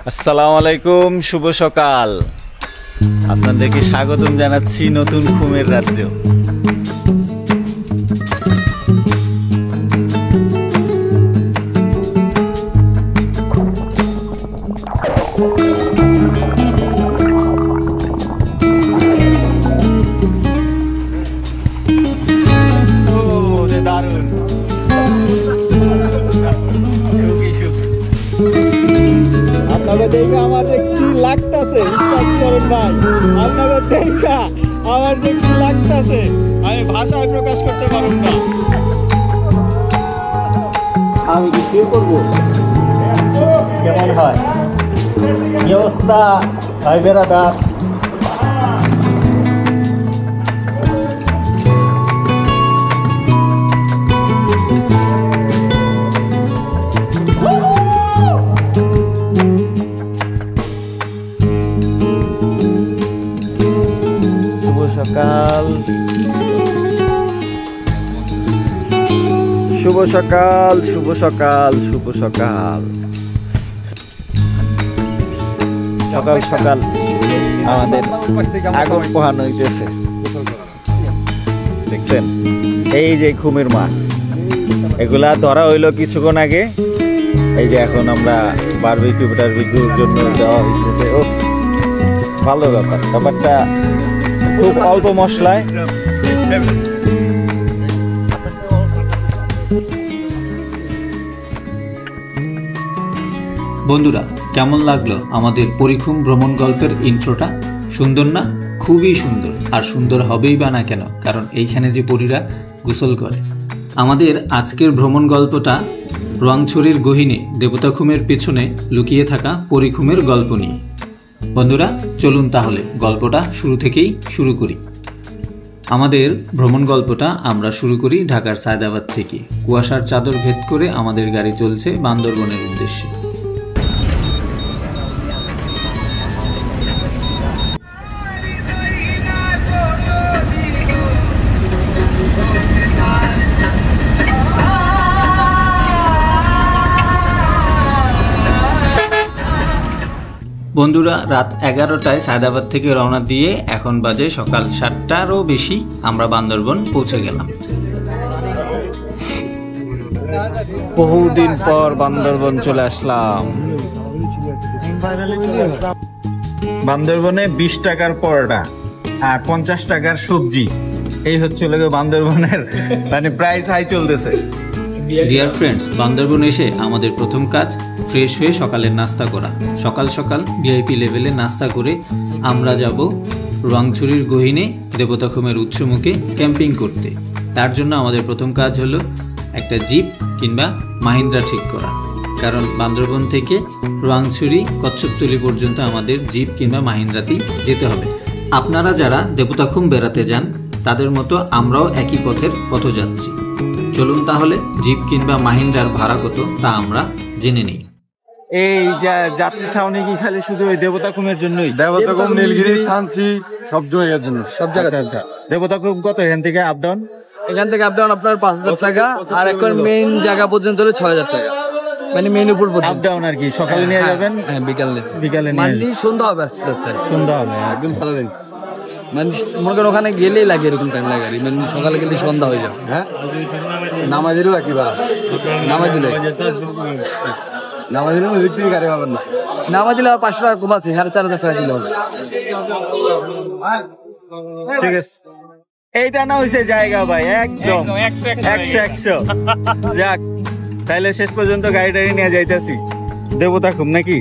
আসসালামু আলাইকুম, শুভ সকাল। আপনাদেরকে স্বাগতম জানাচ্ছি নতুন খুমের রাজ্য। দারুণ আপনাকে দেখে আমার যে কি লাগতেছে, বিশ্বাস করেন ভাই, আপনাকে দেখে আমার যে কি লাগতেছে আমি ভাষায় প্রকাশ করতে পারব না। আমি কি শুরু করবো? কেমন হয় কি অবস্থা ভাই বেড়াদার? শুভ সকাল, শুভ সকাল, শুভ সকাল। সকাল সকাল আমাদের আগুন পোহানো হইতেছে, দেখছেন? এই যে খুমের মাছ, এগুলা ধরা হইলো কিছুক্ষণ আগে। এই যে এখন আমরা বারবিকিউর জন্য দেওয়া হইতেছে। ও ভালো ব্যাপার, ব্যাপারটা খুব অল্প মশলায়। বন্ধুরা, কেমন লাগলো আমাদের পরিখুম ভ্রমণ গল্পের ইন্ট্রোটা? সুন্দর না? খুবই সুন্দর। আর সুন্দর হবেই বা না কেন, কারণ এইখানে যে পরীরা গোসল করে। আমাদের আজকের ভ্রমণ গল্পটা রোয়াংছড়ির গহীনে দেবতাখুমের পেছনে লুকিয়ে থাকা পরিখুমের গল্প নিয়ে। বন্ধুরা, চলুন তাহলে গল্পটা শুরু থেকেই শুরু করি। আমাদের ভ্রমণ গল্পটা আমরা শুরু করি ঢাকার সায়দাবাদ থেকে। কুয়াশার চাদর ভেদ করে আমাদের গাড়ি চলছে বান্দরবনের উদ্দেশ্যে। বন্ধুরা, রাত 11টায় সায়দাবাদ থেকে রওনা দিয়ে এখন বাজে সকাল 7টারও বেশি আমরা বান্দরবন পৌঁছে গেলাম। বহুদিন পর বান্দরবন চলে আসলাম। বান্দরবনে 20 টাকার পরোটা আর 50 টাকার সবজি, এই হচ্ছে বান্দরবনের মানে প্রাইস হাই চলতেছে। ডিয়ার ফ্রেন্ডস, বান্দরবন এসে আমাদের প্রথম কাজ ফ্রেশ হয়ে সকালের নাস্তা করা। সকাল সকাল ভিআইপি লেভেলে নাস্তা করে আমরা যাব রোয়াংছড়ির গহীনে দেবতাখুমের উৎসমুখে ক্যাম্পিং করতে। তার জন্য আমাদের প্রথম কাজ হলো একটা জিপ কিংবা মাহিন্দ্রা ঠিক করা, কারণ বান্দরবন থেকে রোয়াংছড়ি কচ্ছপতলি পর্যন্ত আমাদের জিপ কিংবা মাহিন্দ্রাতেই যেতে হবে। আপনারা যারা দেবতাখুম বেড়াতে যান তাদের মতো আমরাও একই পথের পথযাত্রী। চলুন তাহলে জিপ কিংবা মাহিন্দ্রার ভাড়া কত তা আমরা জেনে নেই। এই যাত্রী ছাউনি কি খালি শুধু ওই দেবতাখুমের জন্যই? দেবতাখুম, নীলগিরি, থানচি সব জায়গার জন্য, সব জায়গা। আচ্ছা, দেবতাখুম কত এখান থেকে আপ ডাউন? এখান থেকে আপ ডাউন আপনার 5000 টাকা, আর এখন মেইন জায়গা পর্যন্ত হলো 6000 টাকা, মানে মেইন উপর পর্যন্ত। আপ ডাউন আর কি সকালে নিয়ে যাবেন? হ্যাঁ, বিকালে নিয়ে মানে সন্ধ্যা হবে, আস্তে আস্তে সন্ধ্যা হবে একদম ভালো দিন। মানে মনে করেন ওখানে গেলেই লাগে এরকম টাইম লাগে, মানে সকালে গেলে সন্ধ্যা হয়ে যাবে। হ্যাঁ, নামাজ দিলেও একই ভাড়া, নামাজ দিলে ওই দিক গাড়ি পাবেন না। নামাজ দিলে 500 টাকা কম আছে, 4500 টাকা দিলে হবে। ঠিক আছে, এইটা না হয়েছে জায়গা ভাই, একদম 100 যাক, তাইলে শেষ পর্যন্ত গাড়ি টাড়ি নিয়ে যাইতেছি। দেবতাখুম নাকি?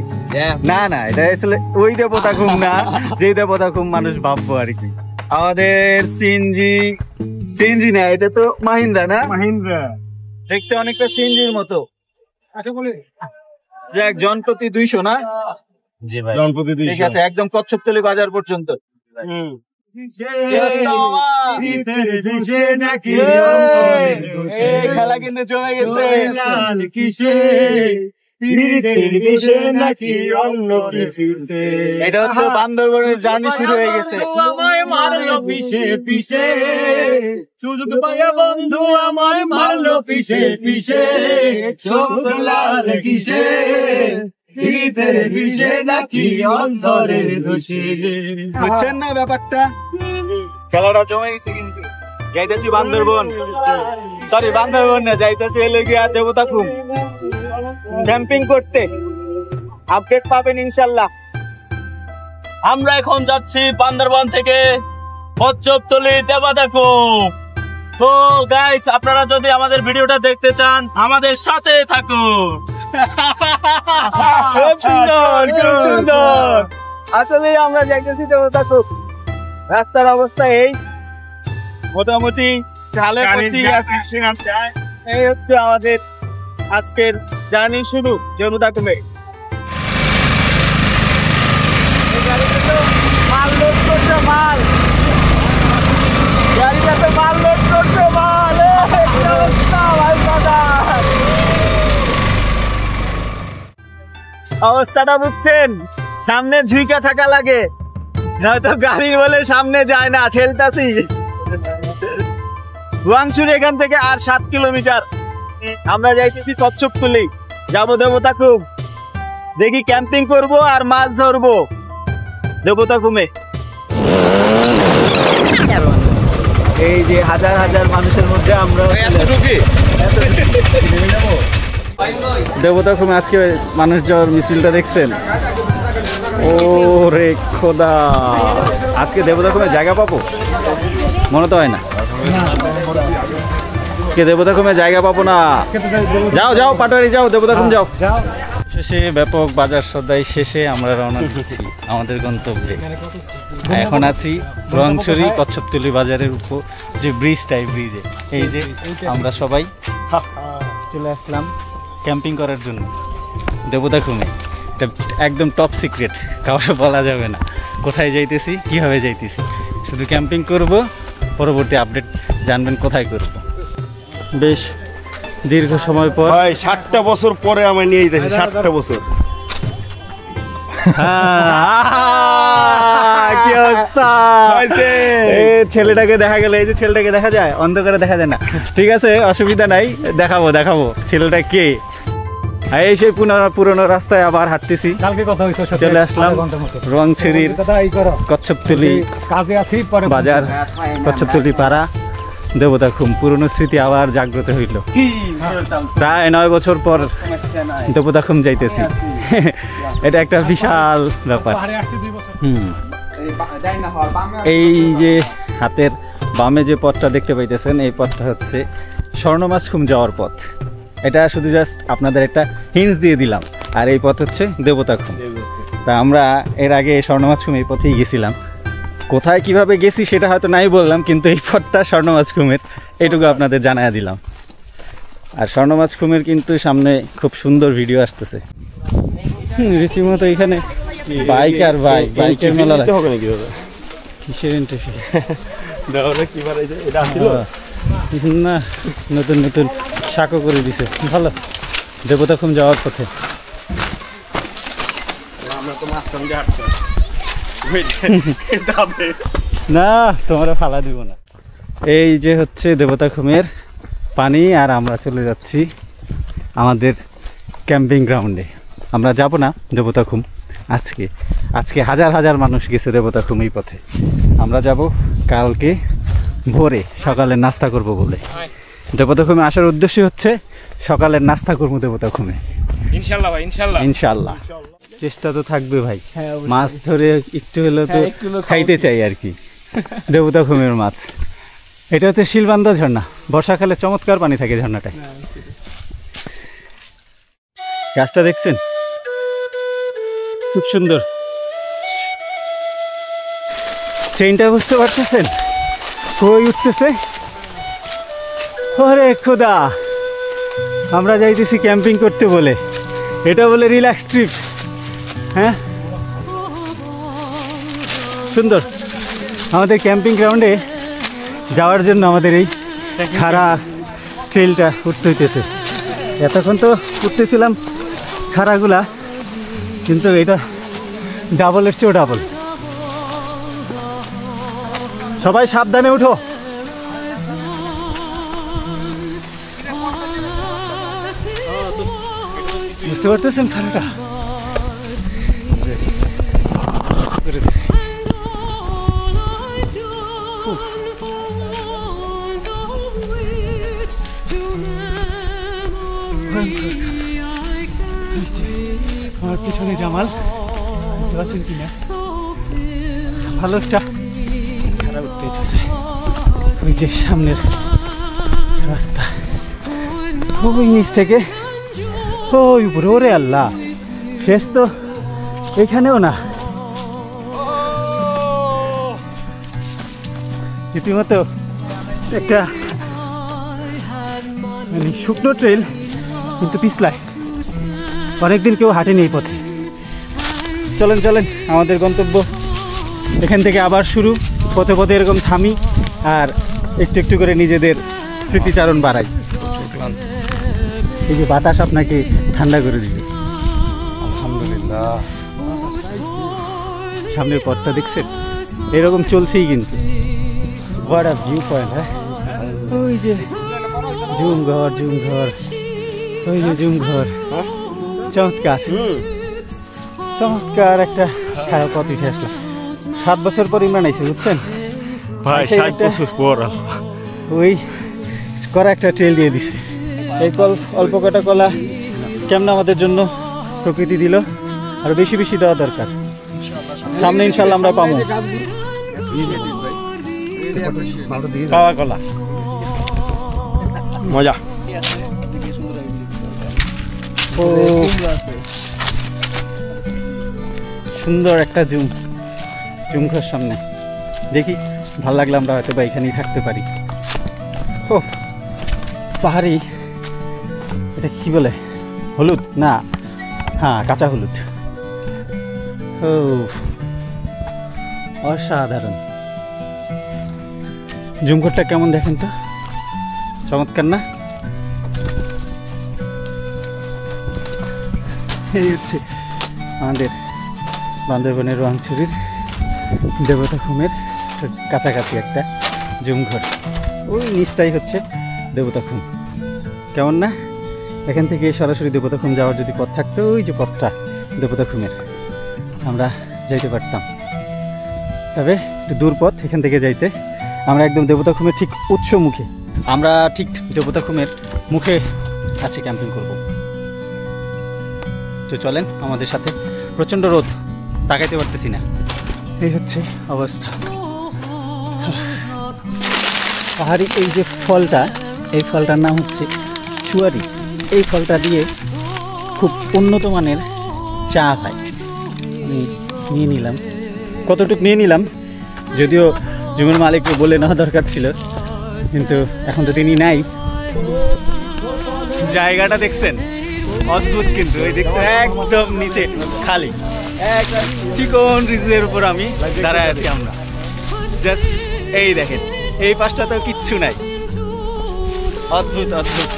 না না, এটা আসলে ওই দেবতাখুম না যে দেবতাখুম মানুষ ভাববো আর কি। আমাদের সিএনজি না, এটা তো মাহিন্দ্রা না? মাহিন্দ্রা দেখতে অনেকটা সিএনজির মতো। যাক, জনপ্রতি 200 না? জি ভাই, জনপ্রতি 200। ঠিক আছে, একদম কচ্ছপতলি বাজার পর্যন্ত। খেলা কিন্তু জমে গেছে। এটা হচ্ছে বান্দরবনের জার্নি শুরু হয়ে গেছে। আমায় মারলো পিছে পিছে, সুযোগ পাইয়া বন্ধু আমায় মারলো পিছে পিছে, চোখ লাল কিসে বুঝছেন না ব্যাপারটা? খেলাটা জমে গেছে কিন্তু। যাইতেছি বান্দরবন, সরি বান্দরবন না, যাইতেছি এলে গিয়ে দেবতা খুব ক্যাম্পিং করতে। আপডেট পাবেন ইনশাল্লাহ। আমরা এখন যাচ্ছি বান্দরবান থেকে কচ্ছপতলী দেবতাখুম। তো গাইস, আপনারা যদি আমাদের ভিডিওটা দেখতে চান আমাদের সাথে থাকুন। খুব সুন্দর, খুব সুন্দর। আসলে আমরা যাইতেছি দেবতা খুব। রাস্তার অবস্থা এই মোটামুটি ঢালে ভর্তি আছে। এই হচ্ছে আমাদের আজকের জার্নি শুরু দেবতা খুমে। মাল লোড করছে, মাল গাড়িটাতে মাল লোড করছে, মাল। অবস্থাটা বুঝছেন? সামনে ঝুঁকা থাকা লাগে, নয়তো গাড়ি বলে সামনে যায় না। ঠেলতাছি। রোয়াংছড়ি এখান থেকে আর 7 কিলোমিটার। আমরা যাইতেছি কচ্ছপতলী, যাবো দেবতা খুব। দেখি ক্যাম্পিং করব আর মাছ ধরবো দেবতা খুমে। এই যে হাজার হাজার মানুষের মধ্যে আমরা দেবতা খুমে আজকে মানুষ যাওয়ার মিছিলটা দেখছেন? ও রে খোদা, আজকে দেবতা খুমে জায়গা পাবো মনে তো হয় না। কে দেবতা খুমে জায়গা পাবো না? যাও যাও পাটোয়ারি যাও, দেবতা খুম যাও। শেষে ব্যাপক বাজার সদাই শেষে আমরা রওনা দিচ্ছি আমাদের গন্তব্যে। এখন আছি রোয়াংছড়ি কচ্ছপতলী বাজারের উপর যে ব্রিজটা, এই ব্রিজে এই যে আমরা সবাই চলে আসলাম ক্যাম্পিং করার জন্য দেবতা খুমে। এটা একদম টপ সিক্রেট, কাউকে বলা যাবে না কোথায় যাইতেছি, কিভাবে যাইতেছি। শুধু ক্যাম্পিং করব, পরবর্তী আপডেট জানবেন কোথায় করব। বেশ দীর্ঘ সময় পর, 60টা বছর পরে আমি নিয়ে যেতেছি। 60টা বছর। কি অবস্থা ছেলেটাকে দেখা গেল, এই যে ছেলেটাকে দেখা যায়, অন্ধকারে দেখা যায় না। ঠিক আছে, অসুবিধা নাই, দেখাবো দেখাবো ছেলেটা কে। এই সেই পুরনো রাস্তায় আবার হাঁটতেছি। চলে আসলাম রোয়াংছড়ির কচ্ছপতলী বাজার, কচ্ছপতলী পাড়া দেবতা খুম। পুরনো স্মৃতি আবার জাগ্রত হইল। প্রায় 9 বছর পর দেবতা খুম যাইতেছি। এটা একটা বিশাল ব্যাপার। এই যে হাতের বামে যে পথটা দেখতে পাইতেছেন, এই পথটা হচ্ছে স্বর্ণমাছ খুম যাওয়ার পথ। এটা শুধু জাস্ট আপনাদের একটা হিন্টস দিয়ে দিলাম। আর এই পথ হচ্ছে দেবতা খুম। তা আমরা এর আগে স্বর্ণমাছ খুম এই পথেই গেছিলাম। কোথায় কিভাবে গেছি সেটা হয়তো নাই বললাম, কিন্তু এই পথটা স্বর্ণমাছ খুমের, এইটুকু আপনাদের জানায়া দিলাম। আর স্বর্ণমাছ খুমের কিন্তু সামনে খুব সুন্দর ভিডিও আসতেছে। রীতিমতো এখানে বাইক আর বাইকের মেলা লাগছে। কিসের এন্ট্রি? না, নতুন নতুন শাকও করে দিছে, ভালো। দেবতা খুম যাওয়ার পথে না, তোমরা ফালা দিব না। এই যে হচ্ছে দেবতা খুমের পানি, আর আমরা চলে যাচ্ছি আমাদের ক্যাম্পিং গ্রাউন্ডে। আমরা যাব না দেবতা খুম আজকে হাজার হাজার মানুষ গেছে দেবতা খুম এই পথে। আমরা যাব কালকে ভোরে, সকালের নাস্তা করব বলে। দেবতা খুমে আসার উদ্দেশ্য হচ্ছে সকালের নাস্তা করবো দেবতা খুমে, ইনশাল্লাহ ভাই, ইনশাল্লাহ। চেষ্টা তো থাকবে ভাই, মাছ ধরে একটু হলেও তো খাইতে চাই আর কি। দেবতা খুমের মাছ। এটা হচ্ছে শিলবান্ধা ঝর্ণা, বর্ষাকালে চমৎকার পানি থাকে ঝর্ণাটায়। গাছটা দেখছেন, খুব সুন্দর। ট্রেনটা বুঝতে পারতেছেন কই উঠতেছে? ওরে খোদা, আমরা যাইতেছি ক্যাম্পিং করতে বলে। এটা বলে রিল্যাক্স ট্রিপ। হ্যাঁ, সুন্দর। আমাদের ক্যাম্পিং গ্রাউন্ডে যাওয়ার জন্য আমাদের এই খাড়া ট্রেলটা উঠতে হইতেছে। এতক্ষণ তো উঠতেছিলাম খাড়াগুলা, কিন্তু এটা ডাবলের চেয়েও ডাবল। সবাই সাবধানে উঠো। বুঝতে পারতেছেন খাড়াটা? কামাল আছেন কিনা ভালো একটা খারাপ উঠতেছে ওই যে সামনের রাস্তা ওই নিচ থেকে ওই উপরে ওরে আল্লাহ শেষ তো এখানেও না রীতিমতো একটা মানে শুকনো ট্রেল কিন্তু পিছলায় অনেকদিন কেউ হাঁটেনি এই পথে চলেন চলেন আমাদের গন্তব্য এখান থেকে আবার শুরু পথে পথে এরকম থামি আর একটু একটু করে নিজেদের স্মৃতিচারণ বাড়াই এই যে বাতাস আপনাকে ঠান্ডা করে দিবে আলহামদুলিল্লাহ সামনের পথটা দেখছেন এরকম চলছেই কিন্তু বড় ভিউ পয়েন্ট হ্যাঁ ওই যে জুম ঘর ওই যে জুম ঘর চমৎকার চমৎকার একটা ছায়া পথ উঠে আসলাম 7 বছর পর ইমরান আইছে বুঝছেন ভাই 7 বছর পর ওই করা একটা ট্রেল দিয়ে দিছে এই অল্প কটা কলা কেমন আমাদের জন্য প্রকৃতি দিল আর বেশি বেশি দেওয়া দরকার সামনে ইনশাল্লাহ আমরা পাবো পাওয়া কলা মজা ও সুন্দর একটা জুম ঘর সামনে দেখি ভাল লাগলে আমরা হয়তো বা এখানেই থাকতে পারি ও পাহাড়ি এটা কি বলে হলুদ না হ্যাঁ কাঁচা হলুদ ও অসাধারণ জুম ঘরটা কেমন দেখেন তো চমৎকার না এই হচ্ছে আমাদের বান্দরবনের রোয়াংছড়ির দেবতাখুমের কাছাকাছি একটা জুম ঘর ওই নিচটাই হচ্ছে দেবতাখুম কেমন না এখান থেকে সরাসরি দেবতাখুম যাওয়ার যদি পথ থাকতো ওই যে পথটা দেবতাখুমের আমরা যাইতে পারতাম তবে একটু দূর পথ এখান থেকে যাইতে আমরা একদম দেবতাখুমের ঠিক উৎস মুখে আমরা ঠিক দেবতাখুমের মুখে আছে ক্যাম্পিং করব তো চলেন আমাদের সাথে প্রচণ্ড রোদ তাকাইতে পারতেছি না এই হচ্ছে অবস্থা পাহাড়ি এই যে ফলটা এই ফলটার নাম হচ্ছে চুয়ারি এই ফলটা দিয়ে খুব উন্নত মানের চা হয় আমি নিয়ে নিলাম কতটুকু নিয়ে নিলাম যদিও জমির মালিককে বলে নেওয়া দরকার ছিল কিন্তু এখন তো তিনি নাই জায়গাটা দেখছেন অদ্ভুত কিন্তু ওই দেখছেন একদম নিচে খালি এক চিকন রিজের উপর আমি দাঁড়ায় আছি আমরা জাস্ট এই দেখেন এই পাশটা তো কিচ্ছু নাই অদ্ভুত অদ্ভুত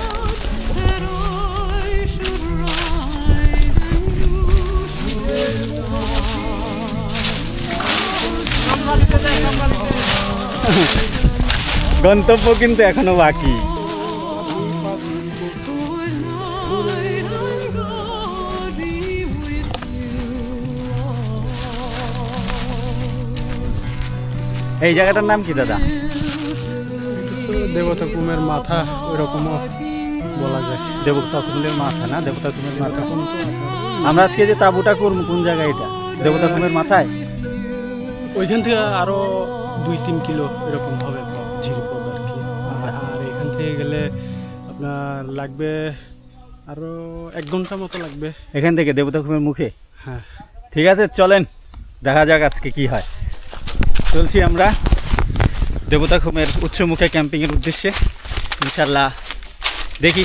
গন্তব্য কিন্তু এখনো বাকি এই জায়গাটার নাম কি দাদা দেবতাখুমের মাথা ওইরকমও বলা যায় দেবতাখুমের মাথা না দেবতাখুমের মাথা আমরা আজকে যে তাঁবুটা করবো কোন জায়গায় এটা দেবতাখুমের মাথায় ওইখান থেকে আরো 2-3 কিলো এরকম হবে ঝিরিপথ আর কি আর এখান থেকে গেলে আপনার লাগবে আরো 1 ঘন্টা মতো লাগবে এখান থেকে দেবতাখুমের মুখে হ্যাঁ ঠিক আছে চলেন দেখা যাক আজকে কি হয় চলছি আমরা দেবতাখুমের উৎসমুখে ক্যাম্পিংয়ের উদ্দেশ্যে ইনশাল্লাহ দেখি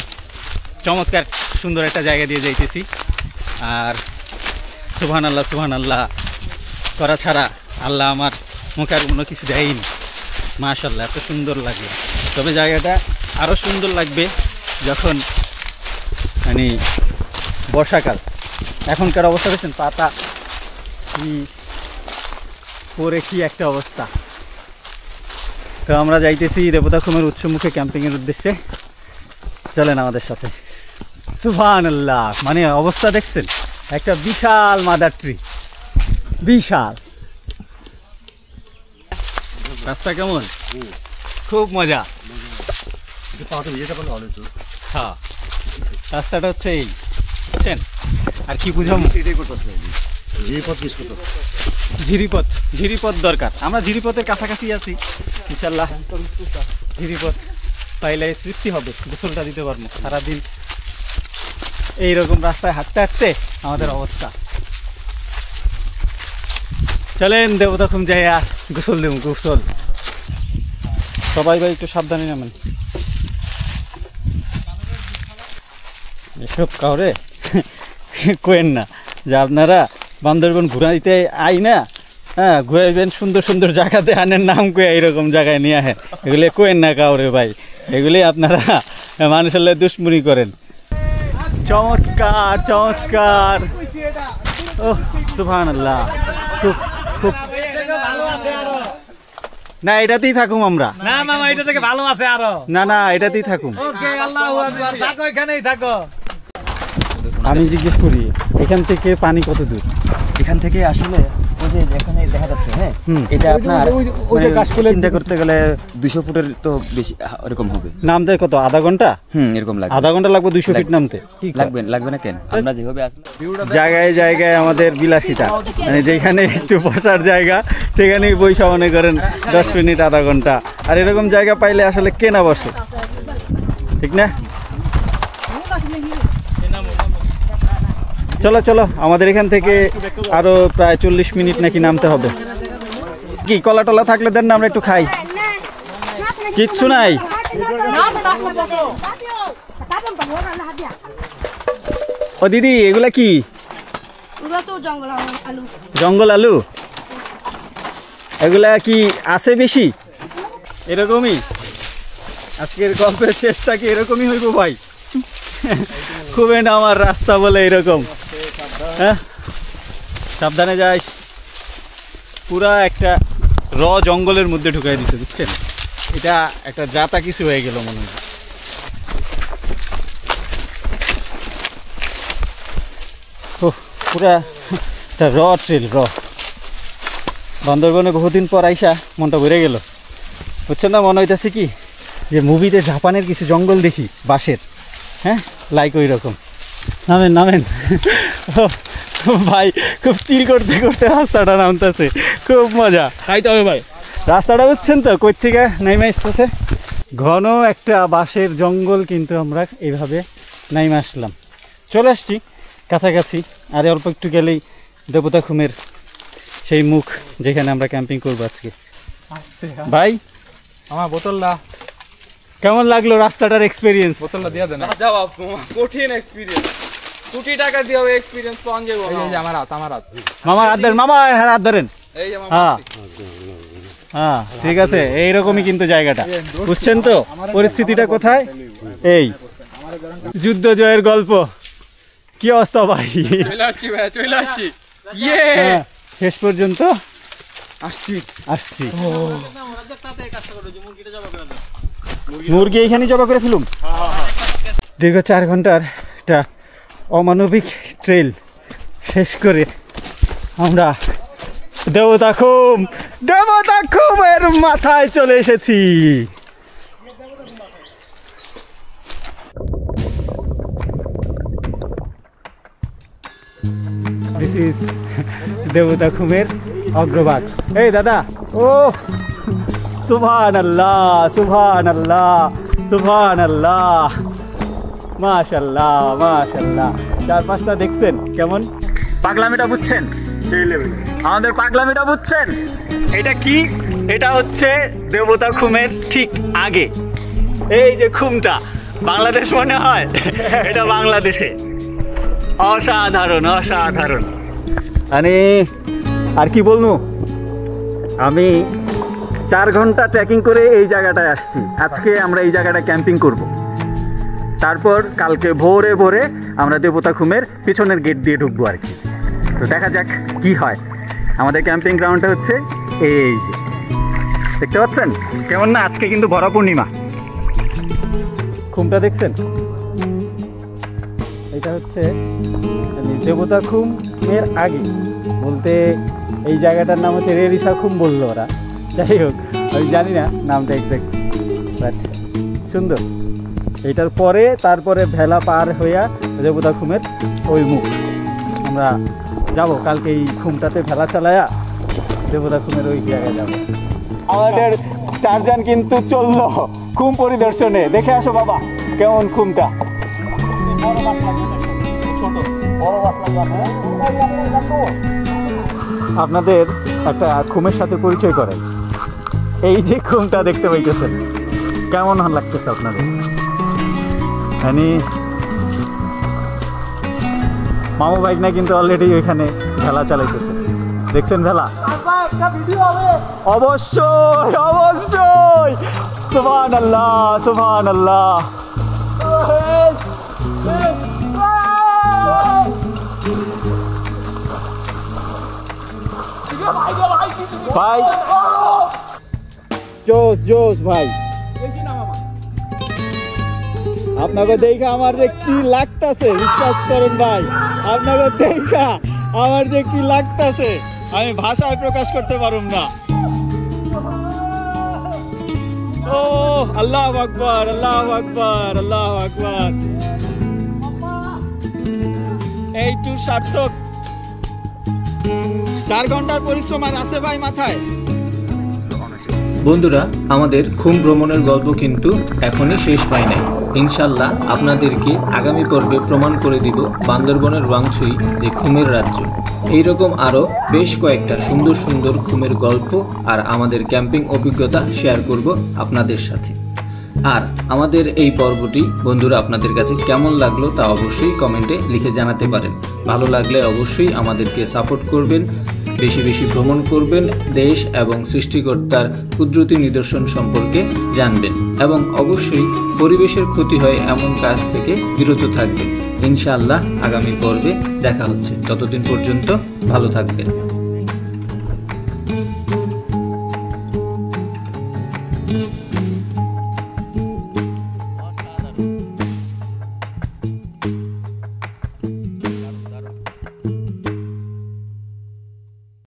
চমৎকার সুন্দর একটা জায়গা দিয়ে যাইতেছি আর সুবহানাল্লাহ করা ছাড়া আল্লাহ আমার মুখে আর কোনো কিছু দেয়নি মাশাআল্লাহ এত সুন্দর লাগে তবে জায়গাটা আরও সুন্দর লাগবে যখন মানে বর্ষাকাল এখনকার অবস্থা দেখছেন পাতা কি পরে কি একটা অবস্থা তো আমরা যাইতেছি দেবতাখুমের উৎসমুখে ক্যাম্পিংয়ের উদ্দেশ্যে চলেন আমাদের সাথে সুবহানাল্লাহ মানে অবস্থা দেখছেন একটা বিশাল মাদার ট্রি বিশাল রাস্তা কেমন খুব মজা হ্যাঁ রাস্তাটা হচ্ছে এই বুঝছেন আর কি বুঝাম? ঝিরিপথ, ঝিরিপথ দরকার। আমরা ঝিরিপথের কাছাকাছি আছি, ইনশাল্লাহ ঝিরিপথ পাইলে তৃপ্তি হবে, গোসলটা দিতে পারবো। সারাদিন এইরকম রাস্তায় হাঁটতে হাঁটতে আমাদের অবস্থা। চলেন দেবতাখুম যাইয়া গোসল দেব, গোসল। সবাই ভাই একটু সাবধানে নামেন। এসব কাউরে কোয়েন না যে আপনারা বান্দরবন ঘুরাইতে আই না, হ্যাঁ ঘুরাইবেন সুন্দর সুন্দর জায়গাতে, আনের নাম কয়ে এইরকম জায়গায় নিয়ে আসেন, এগুলি কোয়েন না কাউরে ভাই, এগুলি আপনারা মানুষের লাই দুশ্মনী করেন। চমৎকার চমৎকার, ও সুবহানাল্লাহ, খুব খুব। না এটাতেই থাকুম আমরা। না মামা এটা থেকে ভালো আছে আরো। না না এটাতেই থাকুম। ওকে আল্লাহু আকবার, থাকো এখানেই থাকো। আমি জিজ্ঞেস করি এখান থেকে পানি কত দূর? এখান থেকে আসলে ওই যে এখানে দেখা যাচ্ছে, হ্যাঁ এটা আপনার চিন্তা করতে গেলে 200 ফুটের তো বেশি এরকম হবে। নামতে কত, আধা ঘন্টা? এরকম লাগবে। আধা ঘন্টা লাগবে 200 ফিট নামতে? লাগবে না কেন, আমরা যেভাবে আসলে জায়গায় জায়গায় আমাদের বিলাসিতা, মানে যেখানে একটু বসার জায়গা সেখানেই বৈশা মনে করেন 10 মিনিট আধা ঘন্টা। আর এরকম জায়গা পাইলে আসলে কে না বসে, ঠিক না? চলো চলো, আমাদের এখান থেকে আরো প্রায় 40 মিনিট নাকি নামতে হবে। কি কলা টলা থাকলে দেন না, আমরা একটু খাই। কিচ্ছু নাই। ও দিদি এগুলা কি? জঙ্গল আলু। এগুলা কি আছে বেশি? এরকমই আজকের গল্পের শেষটা কি এরকমই হইব ভাই? খুবই না আমার রাস্তা বলে এরকম। হ্যাঁ সাবধানে যাইস। পুরা একটা জঙ্গলের মধ্যে ঢুকাই দিতে, বুঝছেন? এটা একটা যাতা কিছু হয়ে গেল মনে হয়। পুরা একটা ট্রেল বান্দরবনে বহুদিন পর আইসা মনটা ভরে গেল, বুঝছেন না? মনে হইতেছে কি যে মুভিতে জাপানের কিছু জঙ্গল দেখি বাঁশের, হ্যাঁ লাইক ওই রকম। নামেন নামেন ভাই, খুব চিল করতে করতে রাস্তাটা নামতেছে, খুব মজা। খাইতে হবে ভাই রাস্তাটা বুঝছেন তো কই থেকে নাইমা আসতেছে? ঘন একটা বাঁশের জঙ্গল, কিন্তু আমরা এইভাবে নাইমা আসলাম, চলে আসছি কাছাকাছি। আর অল্প একটু গেলেই দেবতাখুমের সেই মুখ, যেখানে আমরা ক্যাম্পিং করবো আজকে। ভাই আমার বোতলটা কেমন লাগলো রাস্তাটার এক্সপিরিয়েন্স? বোতলটা দিয়ে দেন। জবাব কঠিন এক্সপিরিয়েন্স, কোটি টাকা দিয়ে এক্সপিরিয়েন্স পাওয়া যাবে। এই যে আমার হাত মামা হাত ধরেন, মামা হাত ধরেন। এই যে হ্যাঁ হ্যাঁ ঠিক আছে, এইরকমই কিন্তু জায়গাটা, বুঝছেন তো পরিস্থিতিটা কোথায়? এই যুদ্ধ জয়ের গল্প। কি অবস্থা ভাই? চলে আসছি ভাই, চলে আসছি। হ্যাঁ, শেষ পর্যন্ত আসছি। মুরগি এইখানে জবা করে ফেলুম। দীর্ঘ 4 ঘন্টার একটা অমানবিক ট্রেল শেষ করে আমরা দেবতাখুমের মাথায় চলে এসেছি। দেবতাখুমের অগ্রভাগ। এই দাদা, ও সুবহানাল্লাহ সুবহানাল্লাহ সুবহানাল্লাহ, মাশাআল্লাহ মাশাআল্লাহ। 4-5টা দেখছেন কেমন পাগলামিটা, বুঝছেন? আমাদের পাগলামিটা বুঝছেন? এটা কি? এটা হচ্ছে দেবতাখুমের ঠিক আগে এই যে খুমটা, বাংলাদেশ মনে হয়, এটা বাংলাদেশে। অসাধারণ অসাধারণ। মানে আর কি বলবো, আমি 4 ঘন্টা ট্রেকিং করে এই জায়গাটায় আসছি। আজকে আমরা এই জায়গাটা ক্যাম্পিং করব, তারপর কালকে ভোরে ভোরে আমরা দেবতাখুমের পিছনের গেট দিয়ে ঢুকবো আর কি। তো দেখা যাক কি হয়। আমাদের ক্যাম্পিং গ্রাউন্ডটা হচ্ছে এই যে, দেখতে পাচ্ছেন কেমন না? আজকে কিন্তু ভরা পূর্ণিমা। খুমটা দেখছেন? এটা হচ্ছে দেবতাখুমের আগে, বলতে এই জায়গাটার নাম হচ্ছে রেরিসাখুম বললো ওরা। যাই হোক, আমি জানি না নামটা এক্সাক্ট, বাট সুন্দর। এইটার পরে তারপরে ভেলা পার হইয়া দেবতাখুমের ওই মুখ, আমরা যাব কালকে এই খুমটাতে ভেলা চালায়া দেবতা খুমের ওই জায়গায় যাব। আমাদের চারজন কিন্তু চললো খুম পরিদর্শনে। দেখে আসো বাবা কেমন খুমটা। আপনাদের একটা খুমের সাথে পরিচয় করাই। এই যে খুমটা দেখতে পাইতেছেন কেমন লাগতেছে আপনাদের? মামু বাইক না কিন্তু অলরেডি ওইখানে ভেলা চালাইতেছে, দেখছেন ভেলা? অবশ্যই অবশ্যই, সুবহানাল্লাহ সুবহানাল্লাহ। ভাই জোস জোস ভাই, আপনাকে দেখা আমার যে কি লাগতাছে, বিশ্বাস করেন ভাই, আপনাকে দেখা আমার যে কি লাগতাছে আমি ভাষায় প্রকাশ করতে পারুম না। ও আল্লাহু আকবার আল্লাহু আকবার আল্লাহু আকবার। এই ট্যুর সার্থক। 4 ঘন্টার পরিশ্রম আর আছে ভাই মাথায়। বন্ধুরা, আমাদের খুম ভ্রমণের গল্প কিন্তু এখনই শেষ হয় নাই। ইনশাল্লাহ আপনাদেরকে আগামী পর্বে প্রমাণ করে দিব বান্দরবনের রোয়াংছড়ি যে খুমের রাজ্য। এইরকম আরও বেশ কয়েকটা সুন্দর সুন্দর খুমের গল্প আর আমাদের ক্যাম্পিং অভিজ্ঞতা শেয়ার করব আপনাদের সাথে। আর আমাদের এই পর্বটি বন্ধুরা আপনাদের কাছে কেমন লাগলো তা অবশ্যই কমেন্টে লিখে জানাতে পারেন। ভালো লাগলে অবশ্যই আমাদেরকে সাপোর্ট করবেন, বেশি বেশি ভ্রমণ করবেন, দেশ এবং সৃষ্টিকর্তার কুদরতি নিদর্শন সম্পর্কে জানবেন এবং অবশ্যই পরিবেশের ক্ষতি হয় এমন কাজ থেকে বিরত থাকবেন। ইনশাআল্লাহ আগামী পর্বে দেখা হচ্ছে, ততদিন পর্যন্ত ভালো থাকবেন।